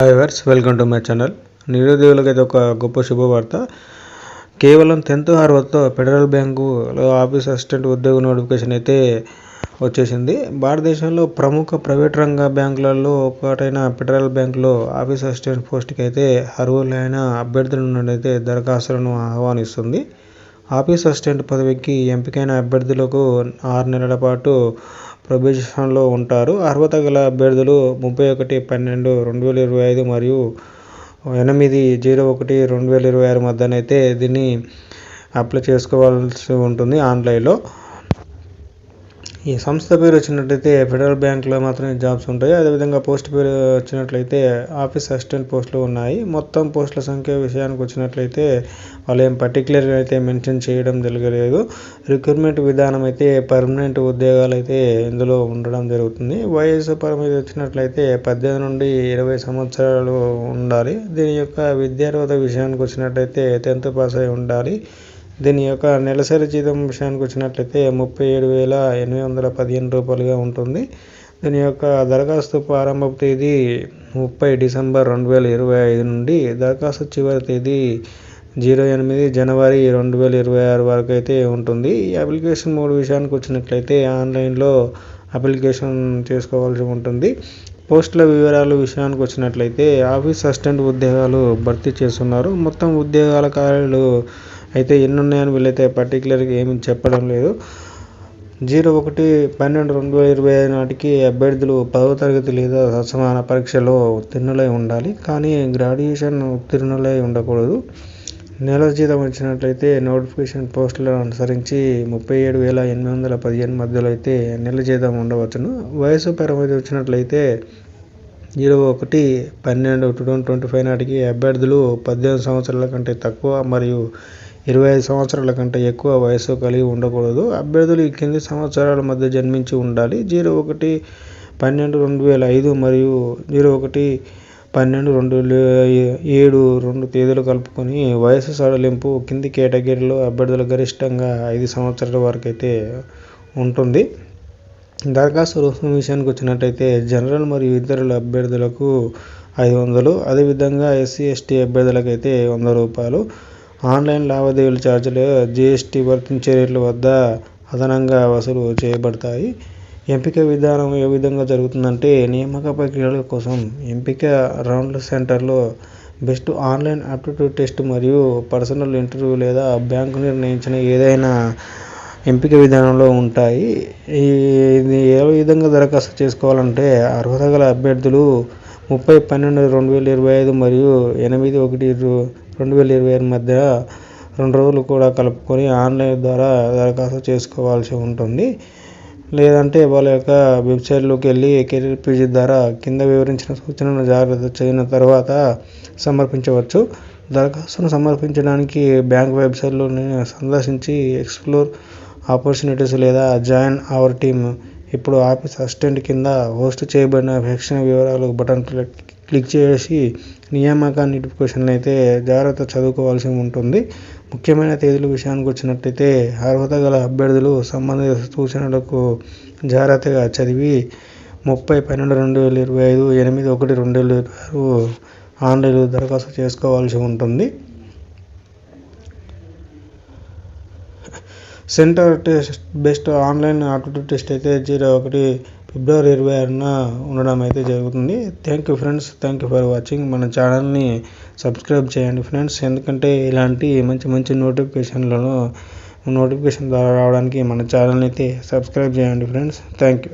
Hi viewers, welcome to my channel. నిరుద్యోగులకైతే ఒక గొప్ప శుభవార్త. కేవలం 10th అర్హతతో ఫెడరల్ బ్యాంకులో ఆఫీస్ అసిస్టెంట్ ఉద్యోగ నోటిఫికేషన్ అయితే వచ్చేసింది. భారతదేశంలో ప్రముఖ ప్రైవేట్ రంగ బ్యాంకులలో ఒకటైన ఫెడరల్ బ్యాంకులో ఆఫీస్ అసిస్టెంట్ పోస్టుకి అయితే అర్హులైన అభ్యర్థుల నుండి అయితే దరఖాస్తులను ఆహ్వానిస్తుంది. ఆఫీస్ అసిస్టెంట్ పదవికి ఎంపికైన అభ్యర్థులకు 6 నెలల పాటు ప్రొబేషన్లో ఉంటారు. అర్హత గల అభ్యర్థులు 31/12/2025 మరియు 8/01/2026 మధ్యనైతే దీన్ని అప్లై చేసుకోవాల్సి ఉంటుంది ఆన్లైన్లో. ఈ సంస్థ పేరు వచ్చినట్లయితే ఫెడరల్ బ్యాంక్లో మాత్రమే జాబ్స్ ఉంటాయి. అదేవిధంగా పోస్ట్ పేరు వచ్చినట్లయితే ఆఫీస్ అసిస్టెంట్ పోస్టులు ఉన్నాయి. మొత్తం పోస్టుల సంఖ్య విషయానికి వచ్చినట్లయితే వాళ్ళు ఏం పర్టికులర్గా అయితే మెన్షన్ చేయడం జరగలేదు. రిక్రూట్మెంట్ విధానం అయితే పర్మనెంట్ ఉద్యోగాలు అయితే ఇందులో ఉండడం జరుగుతుంది. వయసు పరిమితి వచ్చినట్లయితే 18 నుండి 20 సంవత్సరాలు ఉండాలి. దీని యొక్క విద్యార్హత విషయానికి వచ్చినట్లయితే 10th పాస్ అయి ఉండాలి. దీని యొక్క నెలసరి జీతం విషయానికి వచ్చినట్లయితే 37,815 రూపాయలుగా ఉంటుంది. దీని యొక్క దరఖాస్తు ప్రారంభ తేదీ 30 డిసెంబర్ 2025 నుండి దరఖాస్తు చివరి తేదీ 08 జనవరి 2026 వరకు అయితే ఉంటుంది. ఈ అప్లికేషన్ మోడ్ విషయానికి వచ్చినట్లయితే ఆన్లైన్లో అప్లికేషన్ చేసుకోవాల్సి ఉంటుంది. పోస్టుల వివరాలు విషయానికి వచ్చినట్లయితే ఆఫీస్ అసిస్టెంట్ ఉద్యోగాలు భర్తీ చేస్తున్నారు. మొత్తం ఉద్యోగాల ఖాళీలు అయితే ఎన్ని ఉన్నాయని వీళ్ళైతే పర్టికులర్గా ఏమి చెప్పడం లేదు. 01/12/2025 నాటికి అభ్యర్థులు 10వ తరగతి లేదా సమాన పరీక్షలో ఉత్తీర్ణులై ఉండాలి. కానీ గ్రాడ్యుయేషన్ ఉత్తీర్ణులై ఉండకూడదు. నెల జీతం వచ్చినట్లయితే నోటిఫికేషన్ పోస్టులను అనుసరించి 37,815 మధ్యలో అయితే నెల జీతం ఉండవచ్చును. వయసు పరిమితి వచ్చినట్లయితే 01/12/2025 నాటికి అభ్యర్థులు 18 సంవత్సరాల కంటే తక్కువ మరియు 25 సంవత్సరాల కంటే ఎక్కువ వయసు కలిగి ఉండకూడదు. అభ్యర్థులు ఈ కింది సంవత్సరాల మధ్య జన్మించి ఉండాలి. 01/12/2005 మరియు 01/12/2007 2 తేదీలు కలుపుకొని వయసు సడలింపు కింది కేటగిరీలో అభ్యర్థులు గరిష్టంగా 5 సంవత్సరాల వరకు అయితే ఉంటుంది. దరఖాస్తు రుసుము విషయానికి వచ్చినట్టయితే జనరల్ మరియు ఇతరుల అభ్యర్థులకు 500, అదేవిధంగా SC ST అభ్యర్థులకైతే 100 రూపాయలు. ఆన్లైన్ లావాదేవీల ఛార్జీలు GST వర్తించే రేట్ల వద్ద అదనంగా వసూలు చేయబడతాయి. ఎంపిక విధానం ఏ విధంగా జరుగుతుందంటే నియామక ప్రక్రియల కోసం ఎంపిక రౌండ్ల సెంటర్లో బెస్ట్ ఆన్లైన్ ఆప్టిట్యూడ్ టెస్ట్ మరియు పర్సనల్ ఇంటర్వ్యూ లేదా బ్యాంకు నిర్ణయించిన ఏదైనా ఎంపిక విధానంలో ఉంటాయి. ఇది ఏ విధంగా దరఖాస్తు చేసుకోవాలంటే అర్హత గల అభ్యర్థులు 30/12/2025 మరియు 8/1/2026 మధ్య 2 రోజులు కూడా కలుపుకొని ఆన్లైన్ ద్వారా దరఖాస్తు చేసుకోవాల్సి ఉంటుంది. లేదంటే వాళ్ళ యొక్క వెబ్సైట్లోకి వెళ్ళి కెరీర్ పేజీ ద్వారా కింద వివరించిన సూచనలను జాగ్రత్త చేయన తర్వాత సమర్పించవచ్చు. దరఖాస్తును సమర్పించడానికి బ్యాంక్ వెబ్సైట్లోనే సందర్శించి ఎక్స్ప్లోర్ ఆపర్చునిటీస్ లేదా జాయిన్ అవర్ టీమ్ ఇప్పుడు ఆఫీస్ అసిస్టెంట్ కింద హోస్ట్ చేయబడిన శిక్షణ వివరాలు బటన్ క్లిక్ చేసి నియామక నోటిఫికేషన్ అయితే జాగ్రత్త చదువుకోవాల్సి ఉంటుంది. ముఖ్యమైన తేదీల విషయానికి వచ్చినట్లయితే అర్హత గల అభ్యర్థులు సంబంధిత సూచనలకు జాగ్రత్తగా చదివి 30/12/2025 8/1/2026 ఆన్లైన్లో దరఖాస్తు చేసుకోవాల్సి ఉంటుంది. Centre test best online aptitude test అయితే 01 ఫిబ్రవరి 26న ఉండడం అయితే జరుగుతుంది. Thank you friends, thank you for watching. మన ఛానల్ని సబ్స్క్రైబ్ చేయండి ఫ్రెండ్స్. ఎందుకంటే ఇలాంటి మంచి నోటిఫికేషన్ ద్వారా రావడానికి మన ఛానల్ని అయితే సబ్స్క్రైబ్ చేయండి ఫ్రెండ్స్. Thank you.